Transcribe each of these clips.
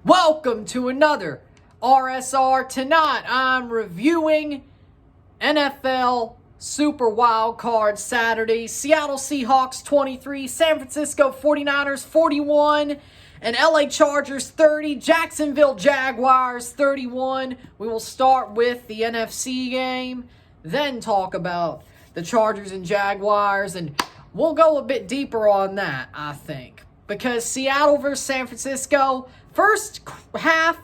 Welcome to another RSR. Tonight I'm reviewing NFL Super Wild Card Saturday. Seattle Seahawks 23, San Francisco 49ers 41, and LA Chargers 30, Jacksonville Jaguars 31. We will start with the NFC game, then talk about the Chargers and Jaguars, and we'll go a bit deeper on that, I think. Because Seattle versus San Francisco, first half,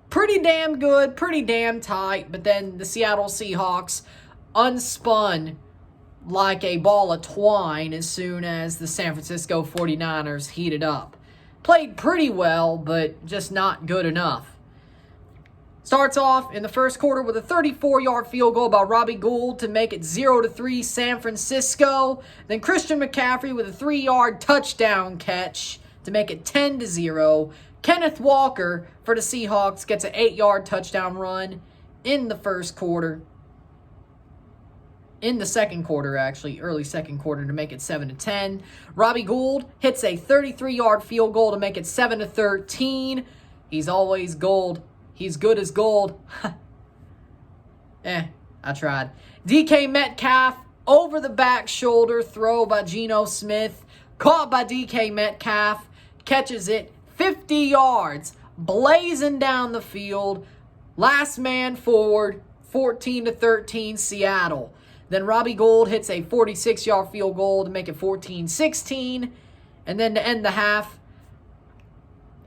pretty damn good, pretty damn tight. But then the Seattle Seahawks unspun like a ball of twine as soon as the San Francisco 49ers heated up. Played pretty well, but just not good enough. Starts off in the first quarter with a 34-yard field goal by Robbie Gould to make it 0-3 San Francisco. Then Christian McCaffrey with a 3-yard touchdown catch to make it 10-0. Kenneth Walker for the Seahawks gets an 8-yard touchdown run in the first quarter. In the second quarter, actually, early second quarter to make it 7-10. Robbie Gould hits a 33-yard field goal to make it 7-13. He's always gold. He's good as gold. I tried. DK Metcalf, over the back shoulder throw by Geno Smith. Caught by DK Metcalf. Catches it 50 yards. Blazing down the field. Last man forward. 14-13 Seattle. Then Robbie Gould hits a 46-yard field goal to make it 14-16. And then to end the half,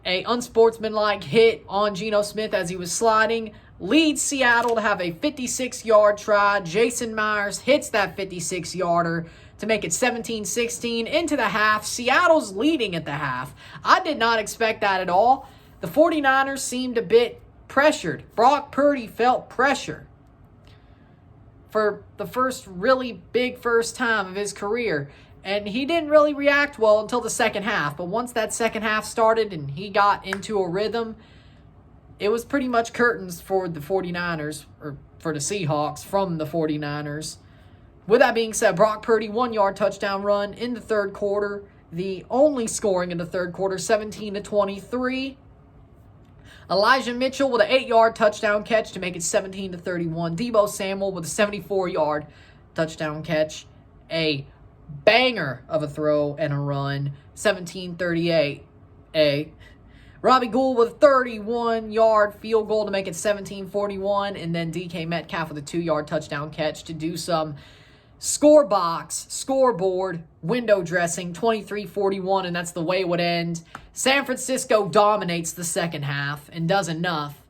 a unsportsmanlike hit on Geno Smith as he was sliding leads Seattle to have a 56-yard try. Jason Myers hits that 56-yarder to make it 17-16 into the half. Seattle's leading at the half. I did not expect that at all. The 49ers seemed a bit pressured. Brock Purdy felt pressure for the first really big first time of his career. And he didn't really react well until the second half. But once that second half started and he got into a rhythm, it was pretty much curtains for the 49ers, or for the Seahawks from the 49ers. With that being said, Brock Purdy, 1-yard touchdown run in the third quarter. The only scoring in the third quarter, 17-23. Elijah Mitchell with an 8-yard touchdown catch to make it 17-31. Deebo Samuel with a 74-yard touchdown catch. A banger of a throw and a run, 17-38. Robbie Gould with a 31-yard field goal to make it 17-41, and then DK Metcalf with a 2-yard touchdown catch to do some scoreboard window dressing, 23-41, and that's the way it would end. San Francisco dominates the second half and does enough.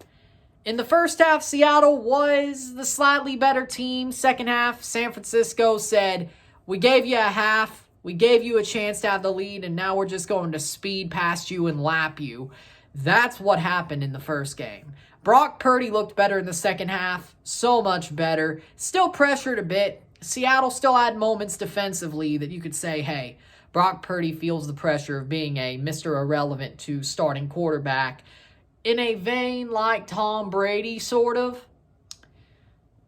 In the first half, Seattle was the slightly better team. Second half, San Francisco said, we gave you a half, we gave you a chance to have the lead, and now we're just going to speed past you and lap you. That's what happened in the first game. Brock Purdy looked better in the second half, so much better. Still pressured a bit. Seattle still had moments defensively that you could say, hey, Brock Purdy feels the pressure of being a Mr. Irrelevant to starting quarterback in a vein like Tom Brady, sort of.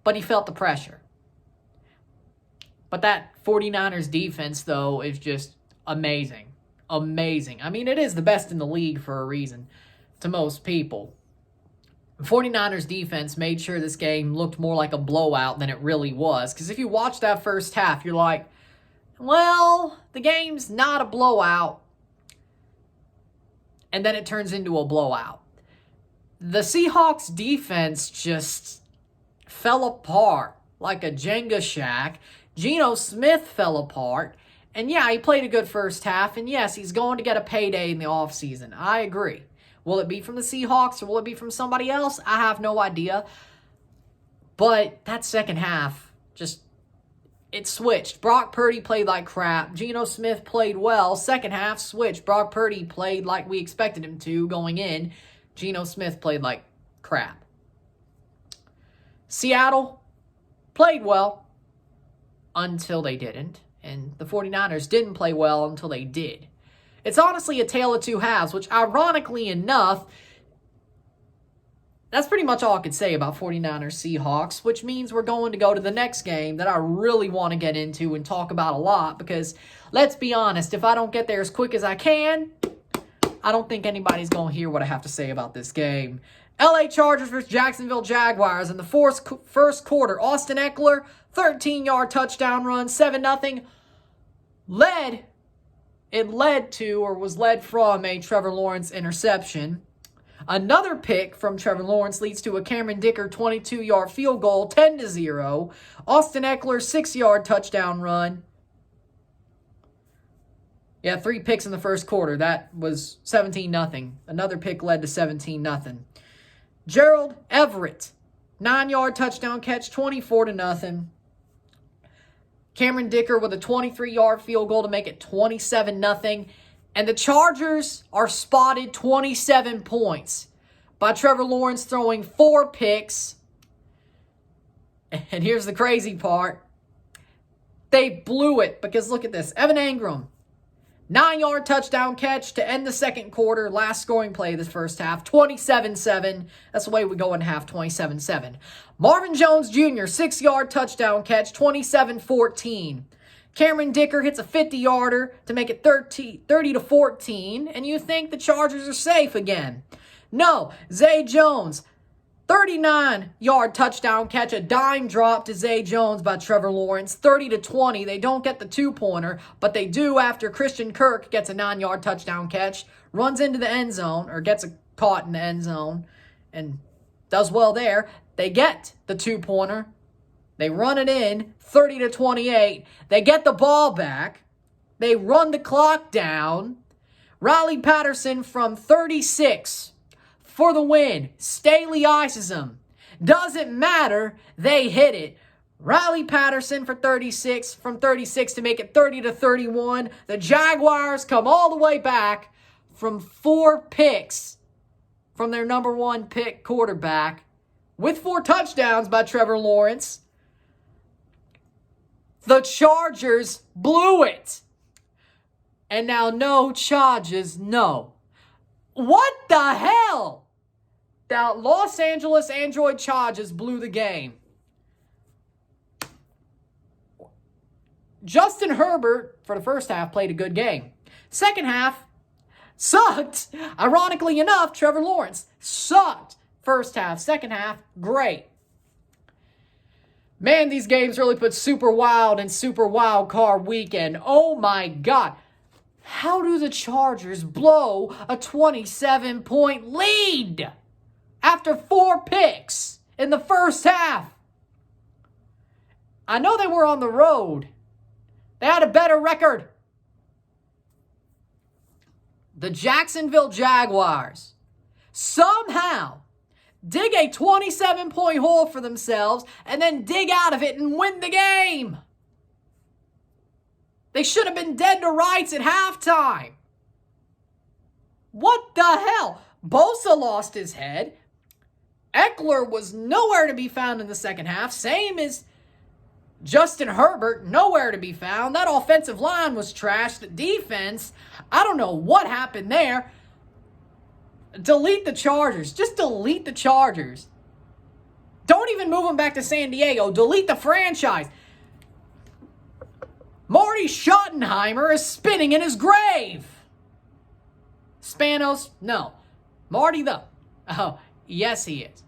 But he felt the pressure. But that 49ers defense, though, is just amazing. Amazing. I mean, it is the best in the league for a reason to most people. The 49ers defense made sure this game looked more like a blowout than it really was. Because if you watch that first half, you're like, well, the game's not a blowout. And then it turns into a blowout. The Seahawks defense just fell apart like a Jenga shack. Geno Smith fell apart. And yeah, he played a good first half. And yes, he's going to get a payday in the offseason. I agree. Will it be from the Seahawks or will it be from somebody else? I have no idea. But that second half, it switched. Brock Purdy played like crap. Geno Smith played well. Second half switched. Brock Purdy played like we expected him to going in. Geno Smith played like crap. Seattle played well until they didn't. And the 49ers didn't play well until they did. It's honestly a tale of two halves, which ironically enough, that's pretty much all I could say about 49ers Seahawks, which means we're going to go to the next game that I really want to get into and talk about a lot because, let's be honest, if I don't get there as quick as I can, I don't think anybody's going to hear what I have to say about this game. LA Chargers versus Jacksonville Jaguars in the first quarter. Austin Eckler, 13-yard touchdown run, 7-0. Was led from a Trevor Lawrence interception. Another pick from Trevor Lawrence leads to a Cameron Dicker 22-yard field goal, 10-0. Austin Eckler, 6-yard touchdown run. Yeah, 3 picks in the first quarter. That was 17-0. Another pick led to 17-0. Gerald Everett, 9-yard touchdown catch, 24-0. Cameron Dicker with a 23-yard field goal to make it 27-0. And the Chargers are spotted 27 points by Trevor Lawrence throwing 4 picks. And here's the crazy part. They blew it because look at this. Evan Engram, 9-yard touchdown catch to end the second quarter. Last scoring play of this first half. 27-7. That's the way we go in half. 27-7. Marvin Jones Jr., 6-yard touchdown catch. 27-14. Cameron Dicker hits a 50-yarder to make it 30-14. And you think the Chargers are safe again. No. Zay Jones, 39-yard touchdown catch, a dime drop to Zay Jones by Trevor Lawrence, 30-20. They don't get the 2-pointer, but they do after Christian Kirk gets a 9-yard touchdown catch, runs into the end zone, or gets caught in the end zone, and does well there. They get the 2-pointer. They run it in, 30-28. They get the ball back. They run the clock down. Riley Patterson from 36 for the win. Staley ices him. Doesn't matter. They hit it. Riley Patterson for 36, from 36 to make it 30-31. The Jaguars come all the way back from 4 picks from their number 1 pick quarterback with 4 touchdowns by Trevor Lawrence. The Chargers blew it. And now no charges, no. What the hell? The Los Angeles Android Chargers blew the game. Justin Herbert, for the first half, played a good game. Second half, sucked. Ironically enough, Trevor Lawrence sucked. First half, second half, great. Man, these games really put Super Wild and Super Wild Card Weekend. Oh my God. How do the Chargers blow a 27-point lead after 4 picks in the first half? I know they were on the road. They had a better record. The Jacksonville Jaguars somehow dig a 27-point hole for themselves and then dig out of it and win the game. They should have been dead to rights at halftime. What the hell? Bosa lost his head. Eckler was nowhere to be found in the second half. Same as Justin Herbert, nowhere to be found. That offensive line was trashed. The defense, I don't know what happened there. Delete the Chargers. Just delete the Chargers. Don't even move them back to San Diego. Delete the franchise. Marty Schottenheimer is spinning in his grave. Spanos, no. Marty, though. Oh, yes, he is.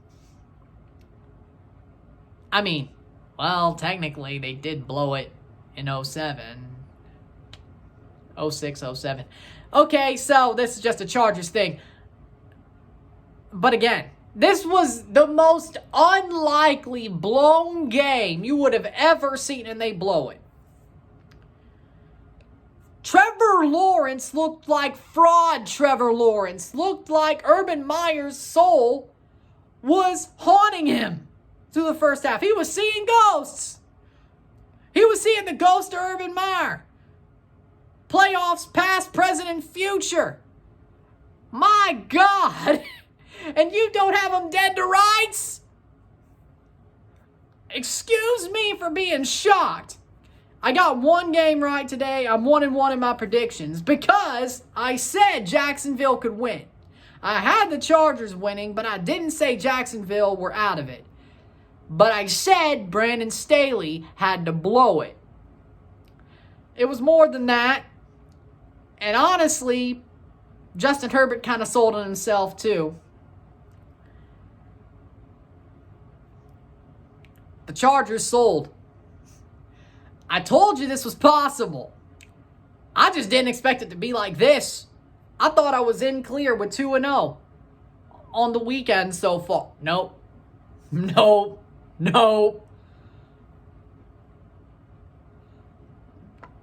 I mean, well, technically, they did blow it in 07. 06, 07. Okay, so this is just a Chargers thing. But again, this was the most unlikely blown game you would have ever seen, and they blow it. Trevor Lawrence looked like fraud Trevor Lawrence. Looked like Urban Meyer's soul was haunting him through the first half. He was seeing ghosts. He was seeing the ghost of Urban Meyer. Playoffs, past, present, and future. My God. And you don't have him dead to rights? Excuse me for being shocked. I got 1 game right today. I'm 1-1 in my predictions because I said Jacksonville could win. I had the Chargers winning, but I didn't say Jacksonville were out of it. But I said Brandon Staley had to blow it. It was more than that. And honestly, Justin Herbert kind of sold on himself too. The Chargers sold. I told you this was possible. I just didn't expect it to be like this. I thought I was in clear with 2-0 on the weekend so far. Nope. Nope. Nope.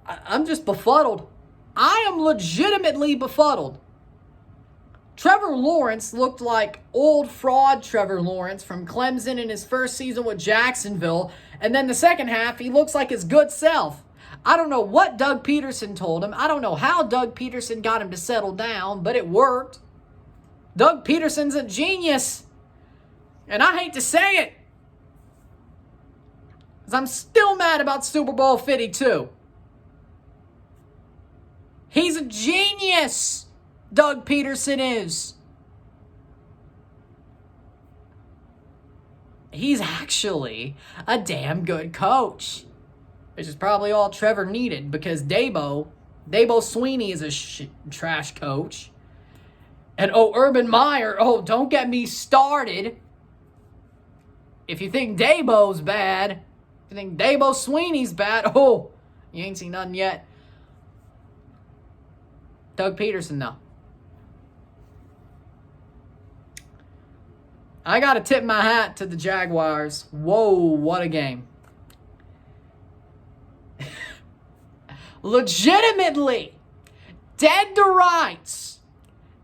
I'm just befuddled. I am legitimately befuddled. Trevor Lawrence looked like old fraud Trevor Lawrence from Clemson in his first season with Jacksonville. And then the second half, he looks like his good self. I don't know what Doug Peterson told him. I don't know how Doug Peterson got him to settle down, but it worked. Doug Peterson's a genius. And I hate to say it, because I'm still mad about Super Bowl 52. He's a genius, Doug Peterson is. He's actually a damn good coach. Which is probably all Trevor needed, because Dabo Sweeney is a trash coach. And Urban Meyer, don't get me started. If you think Dabo's bad, if you think Dabo Sweeney's bad, you ain't seen nothing yet. Doug Peterson, though. I got to tip my hat to the Jaguars. Whoa, what a game. Legitimately, dead to rights.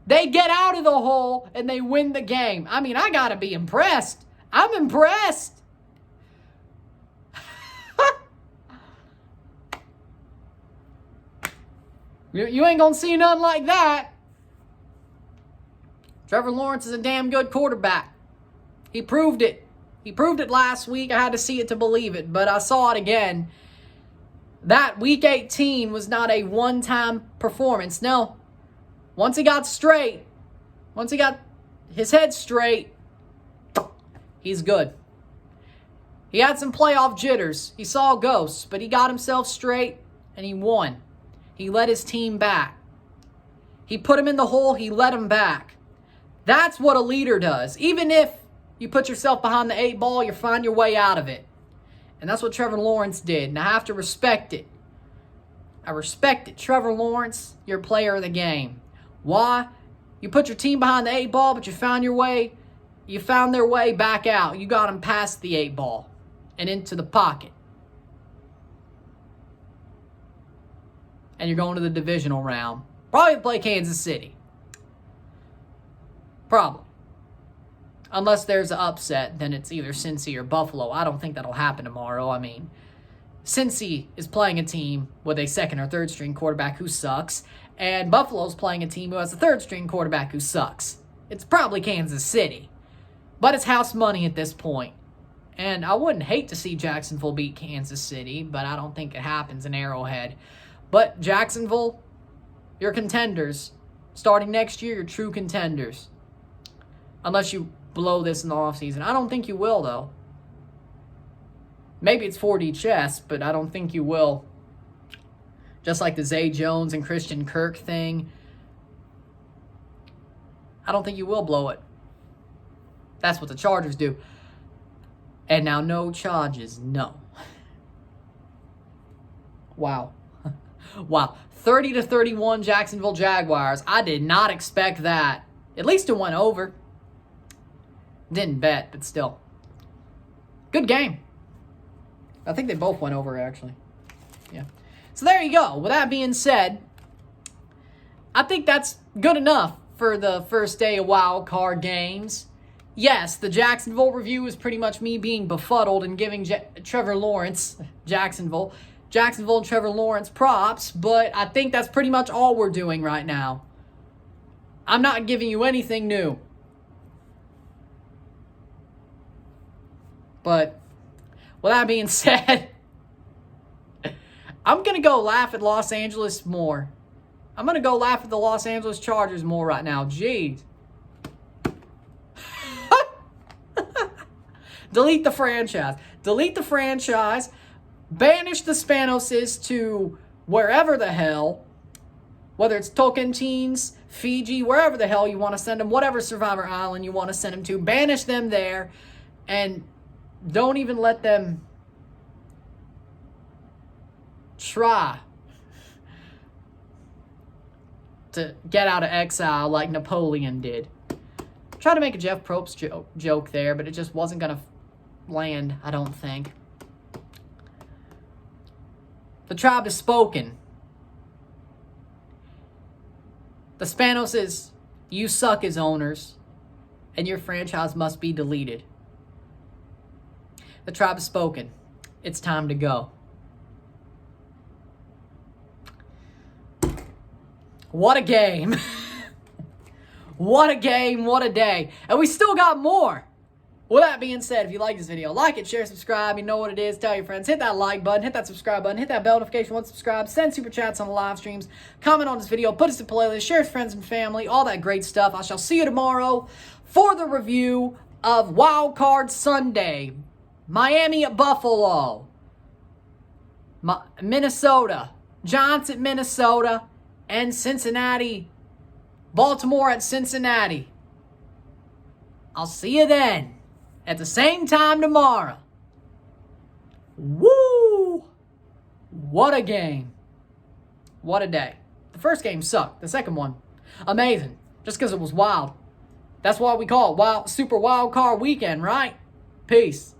They get out of the hole and they win the game. I mean, I got to be impressed. I'm impressed. You ain't going to see nothing like that. Trevor Lawrence is a damn good quarterback. He proved it. He proved it last week. I had to see it to believe it, but I saw it again. That Week 18 was not a one-time performance. No. Once he got straight, once he got his head straight, he's good. He had some playoff jitters. He saw ghosts, but he got himself straight, and he won. He led his team back. He put him in the hole. He led him back. That's what a leader does. Even if you put yourself behind the 8 ball, you find your way out of it. And that's what Trevor Lawrence did. And I have to respect it. I respect it. Trevor Lawrence, you're a player of the game. Why? You put your team behind the 8 ball, but you found your way. You found their way back out. You got them past the 8 ball and into the pocket. And you're going to the divisional round. Probably to play Kansas City. Probably. Unless there's an upset, then it's either Cincy or Buffalo. I don't think that'll happen tomorrow. I mean, Cincy is playing a team with a second or third string quarterback who sucks, and Buffalo's playing a team who has a third string quarterback who sucks. It's probably Kansas City. But it's house money at this point. And I wouldn't hate to see Jacksonville beat Kansas City, but I don't think it happens in Arrowhead. But Jacksonville, you're contenders. Starting next year, you're true contenders. Unless you blow this in the offseason. I don't think you will, though. Maybe it's 4D chess, but I don't think you will. Just like the Zay Jones and Christian Kirk thing. I don't think you will blow it. That's what the Chargers do. And now no charges, no. Wow. Wow. 30-31 Jacksonville Jaguars. I did not expect that. At least it went over. Didn't bet, but still. Good game. I think they both went over, actually. Yeah. So there you go. With that being said, I think that's good enough for the first day of wild card games. Yes, the Jacksonville review is pretty much me being befuddled and giving Trevor Lawrence, Jacksonville and Trevor Lawrence props, but I think that's pretty much all we're doing right now. I'm not giving you anything new. But with that being said, I'm going to go laugh at Los Angeles more. I'm going to go laugh at the Los Angeles Chargers more right now. Jeez. Delete the franchise. Delete the franchise. Banish the Spanoses to wherever the hell. Whether it's Tocantins, Fiji, wherever the hell you want to send them, whatever Survivor Island you want to send them to. Banish them there and don't even let them try to get out of exile like Napoleon did. Tried to make a Jeff Probst joke there, but it just wasn't going to land, I don't think. The tribe has spoken. The Spanos is, you suck as owners, and your franchise must be deleted. The tribe has spoken. It's time to go. What a game. What a game, what a day. And we still got more. With that being said, if you like this video, like it, share, subscribe. You know what it is. Tell your friends. Hit that like button. Hit that subscribe button. Hit that bell notification once subscribed. Send super chats on the live streams. Comment on this video. Put us to playlist. Share with friends and family. All that great stuff. I shall see you tomorrow for the review of Wild Card Sunday. Miami at Buffalo. Minnesota. Giants at Minnesota. And Cincinnati. Baltimore at Cincinnati. I'll see you then. At the same time tomorrow. Woo! What a game. What a day. The first game sucked. The second one, amazing. Just because it was wild. That's why we call it Super Wild Card Weekend, right? Peace.